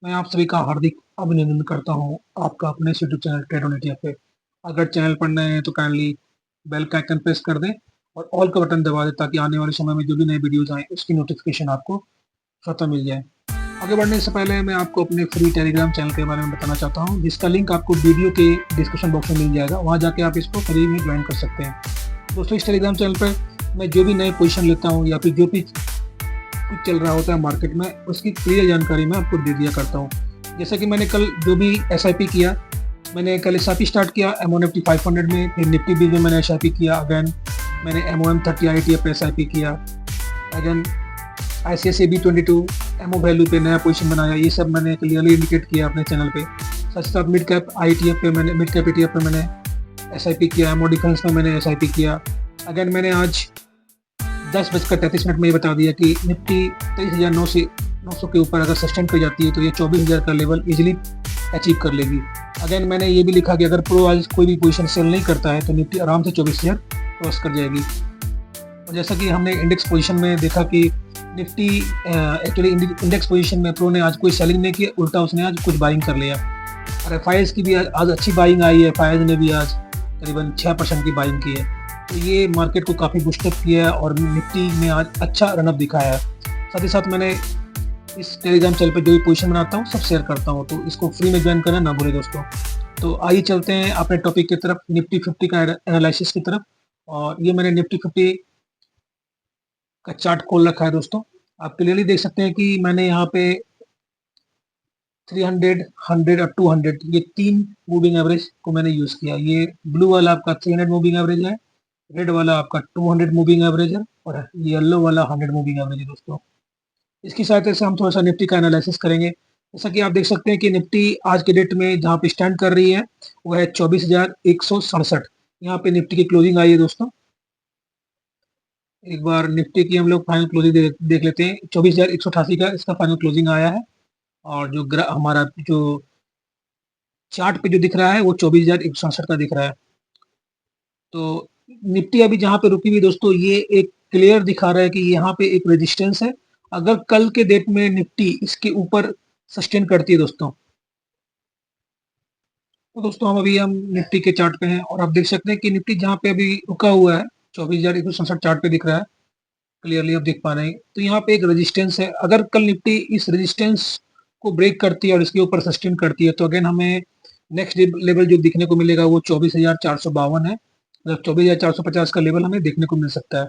मैं आप सभी का हार्दिक अभिनंदन करता हूँ आपका अपने YouTube channel trade on India पे। अगर चैनल पर नए हैं तो काइंडली बेल का आइकन प्रेस कर दें और ऑल का बटन दबा दें ताकि आने वाले समय में जो भी नए वीडियोस आए उसकी नोटिफिकेशन आपको स्वतः मिल जाए। आगे बढ़ने से पहले मैं आपको अपने फ्री टेलीग्राम चैनल के बारे में बताना चाहता हूँ, जिसका लिंक आपको वीडियो के डिस्क्रिप्शन बॉक्स में मिल जाएगा। वहाँ जाके आप इसको फ्री में ज्वाइन कर सकते हैं। दोस्तों, इस टेलीग्राम चैनल पर मैं जो भी नए पोजीशन लेता हूँ या फिर जो भी कुछ चल रहा होता है मार्केट में, उसकी क्लियर जानकारी मैं आपको दे दिया करता हूँ। जैसा कि मैंने कल जो भी एसआईपी किया, मैंने कल एसआईपी स्टार्ट किया एमओ निफ्टी 500 में, फिर निफ्टी बीज में मैंने एसआईपी किया। अगेन मैंने एमओएम 30 IETF पे एसआईपी किया। Again ICICI B22 MO value पे नया पोजीशन बनाया। ये सब मैंने क्लियरली इंडिकेट किया अपने चैनल पे। साथ ही साथ मिड कैप ETF पे मैंने एसआईपी किया। एमओ डिफेंस में मैंने एसआईपी किया। अगेन मैंने आज 10:33 में ये बता दिया कि निफ्टी 23,900 के ऊपर अगर सस्टेन कर जाती है तो ये 24,000 का लेवल इजीली अचीव कर लेगी। अगेन मैंने ये भी लिखा कि अगर प्रो आज कोई भी पोजीशन सेल नहीं करता है तो निफ्टी आराम से 24,000 क्रॉस कर जाएगी। और जैसा कि हमने इंडेक्स पोजीशन में देखा कि निफ्टी एक्चुअली इंडेक्स पोजीशन में प्रो ने आज कोई सेलिंग नहीं किया, उल्टा उसने आज कुछ बाइंग कर लिया। और FIS की भी आज अच्छी बाइंग आई है। FIS ने भी आज करीबन 6% की बाइंग की है, तो ये मार्केट को काफ़ी बूस्टअप किया है और निफ्टी में आज अच्छा रनअप दिखाया है। साथ ही साथ मैंने इस टेलीग्राम चैनल पे जो भी पोजीशन बनाता हूँ सब शेयर करता हूँ, तो इसको फ्री में ज्वाइन करना ना भूलें दोस्तों। तो आइए चलते हैं अपने टॉपिक की तरफ, निफ्टी 50 का एनालिसिस की तरफ। और ये मैंने निफ्टी 50 का चार्ट खोल रखा है दोस्तों। आप क्लियरली देख सकते हैं कि मैंने यहाँ पे 300, 100 और 200 ये 3 मूविंग एवरेज को मैंने यूज किया। ये ब्लू वाला आपका 300 मूविंग एवरेज है, रेड वाला आपका 200 मूविंग एवरेज है और येलो वाला 100 मूविंग एवरेज है दोस्तों। इसकी सहायता से हम थोड़ा सा निफ्टी का एनालिसिस करेंगे। जैसा कि आप देख सकते हैं कि निफ्टी आज के डेट में जहाँ पे स्टैंड कर रही है वो है 24,167। यहाँ पे निफ्टी की क्लोजिंग आई है दोस्तों। एक बार निफ्टी की हम लोग फाइनल क्लोजिंग देख लेते हैं। 24,188 का इसका फाइनल क्लोजिंग आया है। और जो हमारा जो चार्ट पे जो दिख रहा है वो 24,167 का दिख रहा है। तो निफ्टी अभी जहाँ पे रुकी हुई दोस्तों, ये एक क्लियर दिखा रहा है कि यहाँ पे एक रेजिस्टेंस है। अगर कल के डेट में निफ्टी इसके ऊपर सस्टेन करती है दोस्तों, तो दोस्तों हम निफ्टी के चार्ट पे हैं और आप देख सकते हैं कि निफ्टी जहाँ पे अभी रुका हुआ है 24,167 चार्ट पे दिख रहा है, क्लियरली आप देख पा रहे हैं। तो यहाँ पे एक रेजिस्टेंस है। अगर कल निफ्टी इस रेजिस्टेंस को ब्रेक करती है और इसके ऊपर सस्टेन करती है तो अगेन हमें नेक्स्ट लेवल जो दिखने को मिलेगा वो 24,452 है। मतलब 24,450 का लेवल हमें देखने को मिल सकता है।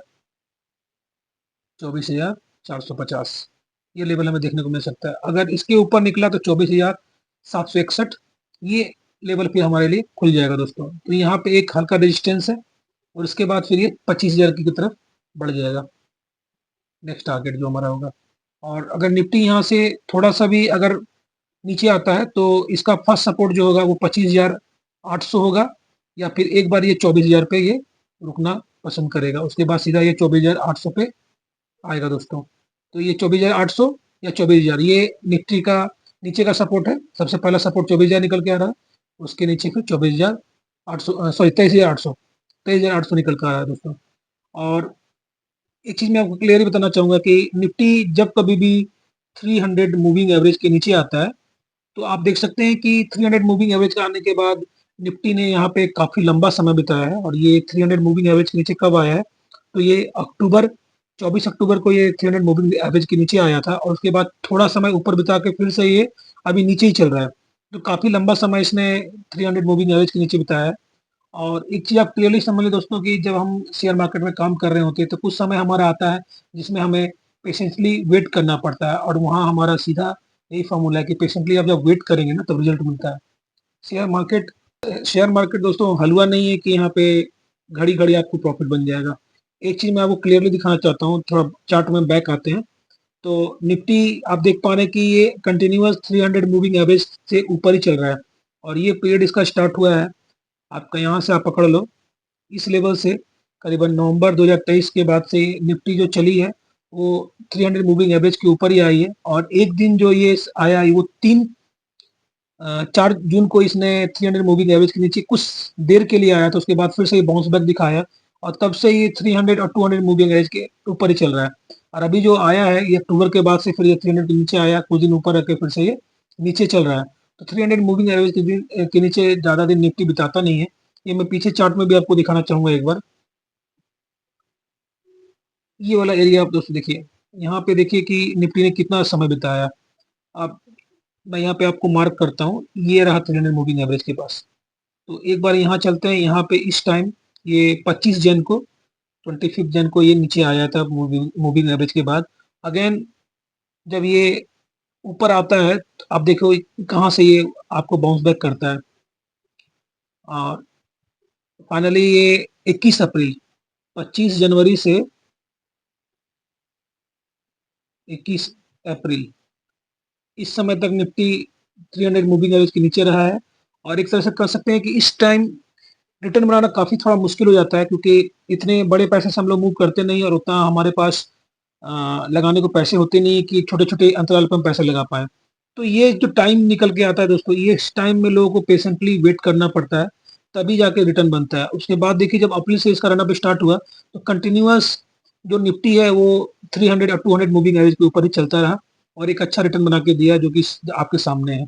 24,450 ये लेवल हमें देखने को मिल सकता है। अगर इसके ऊपर निकला तो 24,761 ये लेवल फिर हमारे लिए खुल जाएगा दोस्तों। तो यहाँ पे एक हल्का रेजिस्टेंस है और उसके बाद फिर ये 25,000 की तरफ बढ़ जाएगा, नेक्स्ट टारगेट जो हमारा होगा। और अगर निफ्टी यहाँ से थोड़ा सा भी अगर नीचे आता है तो इसका फर्स्ट सपोर्ट जो होगा वो 25,800 होगा, या फिर एक बार ये 24,000 पे ये रुकना पसंद करेगा। उसके बाद सीधा ये 24,800 पे आएगा दोस्तों। तो ये 24,800 या 24,000 ये निफ्टी का नीचे का सपोर्ट है। सबसे पहला सपोर्ट 24,000 निकल के आ रहा है, उसके नीचे फिर 24,800 सॉरी 23,800 निकल कर आ रहा है दोस्तों। और एक चीज मैं आपको क्लियरली बताना चाहूंगा कि निफ्टी जब कभी भी 300 मूविंग एवरेज के नीचे आता है तो आप देख सकते हैं कि 300 मूविंग एवरेज का आने के बाद निफ्टी ने यहाँ पे काफी लंबा समय बिताया है। और ये 300 मूविंग एवरेज के नीचे कब आया है, तो ये 24 अक्टूबर को ये 300 मूविंग एवरेज के नीचे आया था और उसके बाद थोड़ा समय ऊपर बिता के फिर से ये अभी नीचे ही चल रहा है। तो काफी लंबा समय इसने 300 मूविंग एवरेज के नीचे बिताया है। और एक चीज आप क्लियरली समझ लें दोस्तों कि जब हम शेयर मार्केट में काम कर रहे होते हैं तो कुछ समय हमारा आता है जिसमें हमें पेशेंटली वेट करना पड़ता है, और वहाँ हमारा सीधा यही फॉर्मूला है कि पेशेंटली आप जब वेट करेंगे ना तब रिजल्ट मिलता है। शेयर मार्केट शेयर मार्केट दोस्तों हलवा नहीं है कि यहाँ पे घड़ी घड़ी आपको प्रॉफिट बन जाएगा। एक चीज मैं आपको क्लियरली दिखाना चाहता हूँ, थोड़ा चार्ट में बैक आते हैं। तो निफ्टी आप देख पा रहे हैं कि ये कंटिन्यूअस 300 मूविंग एवरेज से ऊपर ही चल रहा है और ये पीरियड इसका स्टार्ट हुआ है आपका, यहाँ से आप पकड़ लो इस लेवल से करीबन नवंबर 2023 के बाद से निफ्टी जो चली है वो 300 मूविंग एवरेज के ऊपर ही आई है। और एक दिन जो ये आया है वो 4 जून को इसने 300 मूविंग एवरेज के नीचे कुछ देर के लिए आया था, उसके बाद फिर से ये बाउंस बैक दिखाया और तब से ये 300 और 200 मूविंग एवरेज के ऊपर ही चल रहा है। और अभी जो आया है ये अक्टूबर के बाद से फिर ये 300 के नीचे आया, कुछ दिन ऊपर रखे फिर से ये नीचे चल रहा है, तो 300 मूविंग एवरेज के नीचे ज़्यादा दिन निफ्टी बिताता नहीं है। ये मैं पीछे चार्ट में भी आपको दिखाना चाहूँगा एक बार। ये वाला एरिया आप दोस्तों देखिए, यहाँ पे देखिए कि निफ्टी ने कितना समय बिताया। आप मैं यहाँ पे आपको मार्क करता हूँ, ये रहा 300 मूविंग एवरेज के पास। तो एक बार यहाँ चलते हैं, यहाँ पे इस टाइम ये 25 जन को 25 जन को ये नीचे आया था मूविंग मूविंग एवरेज के बाद। अगेन जब ये ऊपर आता है तो आप देखो कहाँ से ये आपको बाउंस बैक करता है। और फाइनली ये 21 अप्रैल 25 जनवरी से 21 अप्रैल इस समय तक निफ्टी 300 मूविंग एवरेज के नीचे रहा है। और एक तरह से कह सकते हैं कि इस टाइम रिटर्न बनाना काफ़ी थोड़ा मुश्किल हो जाता है, क्योंकि इतने बड़े पैसे से हम लोग मूव करते नहीं और उतना हमारे पास लगाने को पैसे होते नहीं कि छोटे-छोटे अंतराल पे हम पैसे लगा पाएँ। तो ये जो टाइम निकल के आता है दोस्तों, ये इस टाइम में लोगों को पेशेंटली वेट करना पड़ता है, तभी जाके रिटर्न बनता है। उसके बाद देखिए जब अप्रैल से इसका रन अप स्टार्ट हुआ, तो कंटिन्यूअस जो निफ्टी है वो 300 और 200 मूविंग एवरेज के ऊपर ही चलता रहा और एक अच्छा रिटर्न बना के दिया, जो कि आपके सामने है।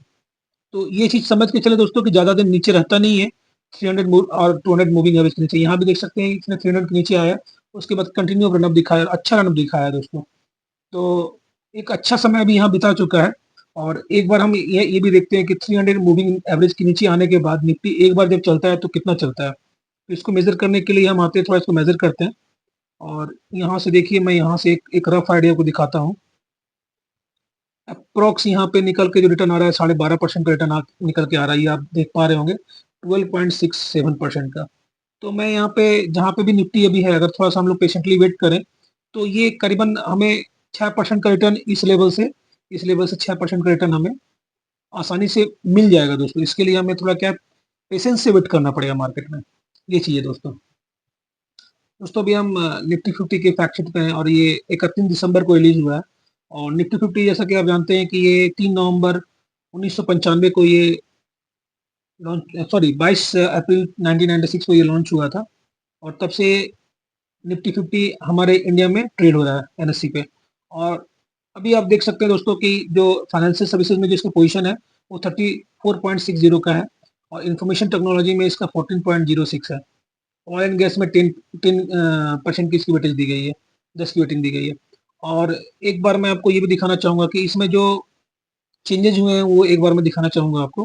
तो ये चीज़ समझ के चले दोस्तों कि ज़्यादा दिन नीचे रहता नहीं है, 300 मूव और 200 मूविंग एवरेज के नीचे। यहाँ भी देख सकते हैं इसने 300 के नीचे आया, उसके बाद कंटिन्यू रन अप दिखाया, अच्छा रन अप दिखाया है दोस्तों। तो एक अच्छा समय अभी यहाँ बिता चुका है। और एक बार हम ये भी देखते हैं कि 300 मूविंग एवरेज के नीचे आने के बाद निफ्टी एक बार जब चलता है तो कितना चलता है। तो इसको मेज़र करने के लिए हम आते हैं, थोड़ा इसको मेज़र करते हैं। और यहाँ से देखिए मैं यहाँ से एक रफ आइडिया को दिखाता हूँ। अप्रॉक्स यहाँ पे निकल के जो रिटर्न आ रहा है 12.5% का रिटर्न निकल के आ रहा है, ये आप देख पा रहे होंगे 12.67% का। तो मैं यहाँ पे जहाँ पे भी निफ्टी अभी है, अगर थोड़ा सा हम लोग पेशेंटली वेट करें तो ये करीबन हमें 6% का रिटर्न इस लेवल से 6% का रिटर्न हमें आसानी से मिल जाएगा दोस्तों। इसके लिए हमें थोड़ा क्या पेशेंस से वेट करना पड़ेगा मार्केट में, ये चीज़ है दोस्तों। दोस्तों अभी हम निफ्टी 50 के फैक्ट शीट पे हैं और ये 31 दिसंबर को रिलीज हुआ है। और निफ्टी 50 जैसा कि आप जानते हैं कि ये 3 नवंबर 1995 को ये लॉन्च, सॉरी 22 अप्रैल 1996 को ये लॉन्च हुआ था। और तब से निफ्टी 50 हमारे इंडिया में ट्रेड हो रहा है एनएससी पे। और अभी आप देख सकते हैं दोस्तों कि जो फाइनेंशियल सर्विसेज में जिसका पोजीशन है वो 34.60 का है और इंफॉर्मेशन टेक्नोलॉजी में इसका 14.06 है। ऑयल एंड गैस में 10% की इसकी वेटेज दी गई है, 10 की वेटिंग दी गई है। और एक बार मैं आपको ये भी दिखाना चाहूँगा कि इसमें जो चेंजेज हुए हैं वो एक बार मैं दिखाना चाहूँगा आपको।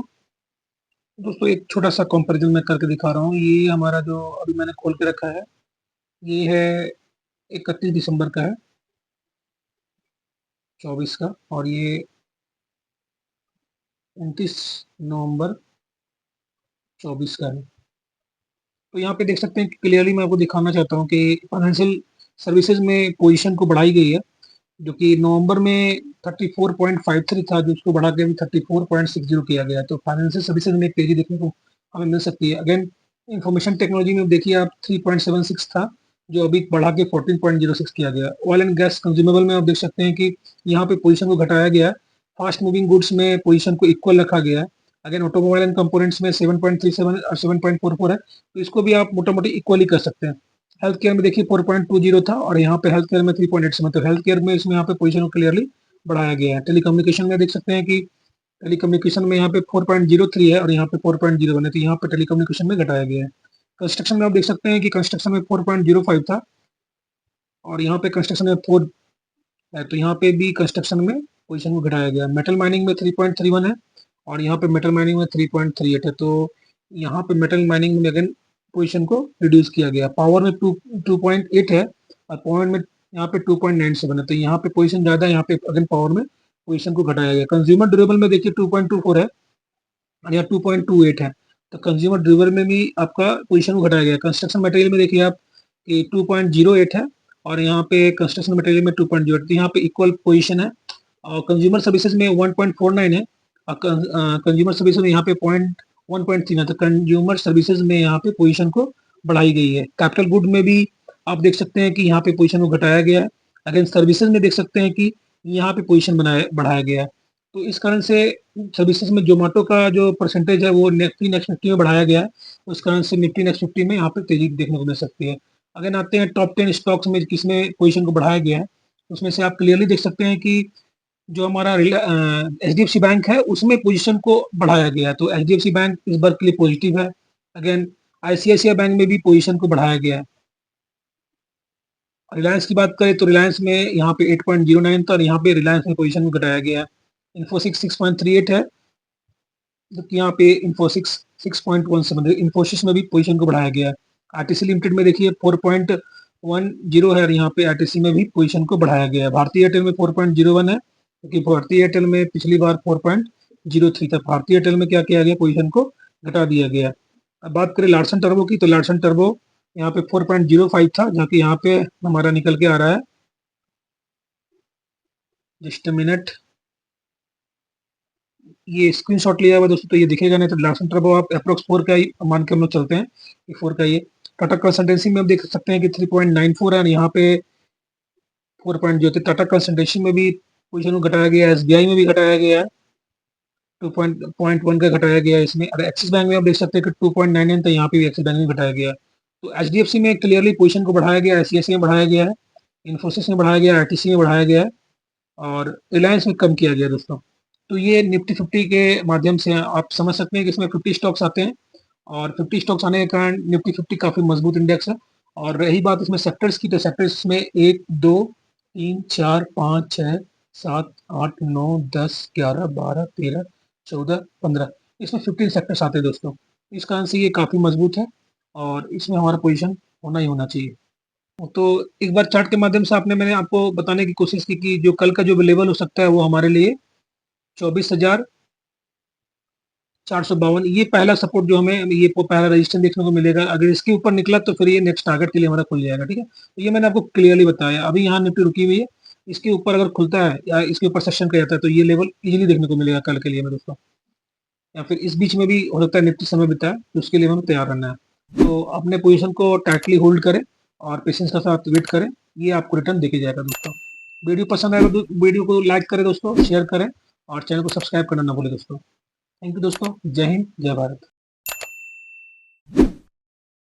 दोस्तों एक छोटा-सा कंपैरिज़न मैं करके दिखा रहा हूँ। ये हमारा जो अभी मैंने खोल के रखा है, ये है 31 दिसंबर का है, 24 का। और ये 29 नवंबर 24 का है। तो यहाँ पे देख सकते हैं कि क्लियरली मैं आपको दिखाना चाहता हूँ कि फाइनेंशियल सर्विसेज में पोजीशन को बढ़ाई गई है, जो कि नवंबर में 34.53 था, जो उसको बढ़ा के अभी 34.60 किया गया है। तो फाइनेंशियल सर्विसेज में एक तेजी देखने को हमें मिल सकती है। अगेन इंफॉर्मेशन टेक्नोलॉजी में देखिए आप 3.76 था, जो अभी बढ़ा के 14.06 किया गया। ऑयल एंड गैस कंज्यूमेबल में आप देख सकते हैं कि यहाँ पे पोजीशन को घटाया गया है। फास्ट मूविंग गुड्स में पोजीशन को इक्वल रखा गया है। अगेन ऑटोमोबाइल एंड कंपोनेंट्स में 7.37 और 7.44 है, तो इसको भी आप मोटा मोटी इक्वली कर सकते हैं। हेल्थ केयर में देखिए 4.20 था और यहाँ पे हेल्थ केयर में 3.87, तो हेल्थ केयर में इसमें यहाँ पे पोजीशन को क्लियरली बढ़ाया गया है। टेलीकम्युनिकेशन में देख सकते हैं कि टेलीकम्युनिकेशन में यहाँ पे 4.03 है और यहाँ पे 4.01 है, तो यहाँ पे टेलीकम्युनिकेशन में घटाया गया है। कंस्ट्रक्शन में आप देख सकते हैं कि कंस्ट्रक्शन में 4.05 था और यहाँ पे कंस्ट्रक्शन में 4 है, तो यहाँ पे भी कंस्ट्रक्शन में पोजीशन को घटाया गया। मेटल माइनिंग में 3.31 है और यहाँ पे मेटल माइनिंग में 3.38 है, तो यहाँ पे मेटल माइनिंग में अगेन पोजीशन को रिड्यूस किया गया। पावर में 2.8 है और पावर में यहाँ पे 2.97 है, तो यहाँ पे पोजीशन ज़्यादा है, यहाँ पे अगेन पावर में पोजीशन को घटाया गया। कंज्यूमर ड्यूरेबल में देखिए 2.24 है और यहाँ 2.28 है, तो कंज्यूमर ड्यूरेबल में भी आपका पोजीशन को घटाया गया। कंस्ट्रक्शन मटेरियल में देखिए आप कि 2.08 है और यहाँ पे कंस्ट्रक्शन मटेरियल में 2.08, तो यहाँ पे इक्वल पोजीशन है। और कंज्यूमर सर्विसेज में 1.49 है और कंज्यूमर सर्विसेज में यहाँ पे 1.3 है, तो कंज्यूमर सर्विसेज में यहाँ पे पोजीशन को बढ़ाई गई है। कैपिटल गुड में भी आप देख सकते हैं कि यहाँ पे पोजीशन को घटाया गया है। अगेन सर्विसेज में देख सकते हैं कि यहाँ पे पोजीशन बढ़ाया गया है। तो इस कारण से सर्विसेज में जोमेटो का जो परसेंटेज है वो नेक्स्ट निफ्टी में बढ़ाया गया है, उस कारण से निफ्टी नेक्स्ट निफ्टी में यहाँ पे तेजी देखने को मिल सकती है। अगेन आते हैं टॉप 10 स्टॉक्स में किसमें पोजीशन को बढ़ाया गया है, उसमें से आप क्लियरली देख सकते हैं कि जो हमारा एचडीएफसी बैंक है उसमें पोजीशन को बढ़ाया गया है, तो एचडीएफसी बैंक इस बार के लिए पॉजिटिव है। अगेन आईसीआईसीआई बैंक में भी पोजीशन को बढ़ाया गया है। रिलायंस की बात करें तो रिलायंस में यहाँ पे 8.09 था और यहाँ पे रिलायंस में पोजीशन को घटाया गया है। इन्फोसिस 6.38 है, जबकि यहाँ पे इन्फोसिस 6.17, इन्फोसिस में भी पोजीशन को बढ़ाया गया है। आरटीसी लिमिटेड में देखिए 4.10 है और यहाँ पे आरटीसी में भी पोजीशन को बढ़ाया गया है। भारतीय एयरटेल में 4.01 है, क्योंकि भारतीय एयरटेल में पिछली बार 4.03 था। भारतीय एयरटेल में क्या किया गया, पोजीशन को घटा दिया गया। अब बात करें लार्सन टर्बो की, तो लार्सन टर्बो यहाँ पे 4.05 था, जबकि यहाँ पे हमारा निकल के आ रहा है, जस्ट मिनट, ये स्क्रीनशॉट लिया हुआ दोस्तों तो ये दिखेगा नहीं, तो लार्सन टर्बो आप अप्रोक्स 4 का ही मान के हम लोग चलते हैं कि 4 का ये। टाटा कंसल्टेंसी में आप देख सकते हैं कि 3.94 है और यहाँ पे 4.0 टाटा कंसल्टेंसी में भी पोजीशन को घटाया गया है, एसबीआई में भी घटाया गया है, 2.1 का घटाया गया है इसमें। और एक्सिस बैंक में आप देख सकते हैं कि 2.99 था, यहाँ पे भी एक्सिस बैंक में घटाया गया है। तो एचडीएफसी में क्लियरली पोजीशन को बढ़ाया गया है, आईसीआईसीआई में बढ़ाया गया है, इन्फोसिस में बढ़ाया गया है, आरटीसी में बढ़ाया गया है और रिलायंस में कम किया गया दोस्तों। तो ये निफ्टी 50 के माध्यम से आप समझ सकते हैं कि इसमें 50 स्टॉक्स आते हैं और 50 स्टॉक्स आने के कारण निफ्टी 50 काफी मजबूत इंडेक्स है। और रही बात इसमें सेक्टर्स की, तो सेक्टर्स में 1 2 3 4 5 6 7 8 9 10 11 12 13 14 15, इसमें 15 सेक्टर्स आते हैं दोस्तों। इस कारण से ये काफी मजबूत है और इसमें हमारा पोजीशन होना ही होना चाहिए। तो एक बार चार्ट के माध्यम से मैंने आपको बताने की कोशिश की कि जो कल का जो लेवल हो सकता है वो हमारे लिए 24,452, ये पहला सपोर्ट जो हमें ये पहला रजिस्टेंस देखने को मिलेगा। अगर इसके ऊपर निकला तो फिर ये नेक्स्ट टारगेट के लिए हमारा खुल जाएगा, ठीक है। तो ये मैंने आपको क्लियरली बताया। अभी यहाँ निफ्टी रुकी हुई है, इसके ऊपर अगर खुलता है या इसके ऊपर सेशन कर जाता है तो ये लेवल इजीली देखने को मिलेगा कल के लिए मेरे दोस्तों, या फिर इस बीच में भी हो सकता है निफ्टी समय बिताए, तो उसके लिए हमें तैयार रहना है। तो अपने पोजीशन को टाइटली होल्ड करें और पेशेंस के साथ वेट करें, ये आपको रिटर्न देके जाएगा दोस्तों। वीडियो पसंद आएगा तो वीडियो को लाइक करें दोस्तों, शेयर करें और चैनल को सब्सक्राइब करना ना भूलें दोस्तों। थैंक यू दोस्तों, जय हिंद, जय भारत।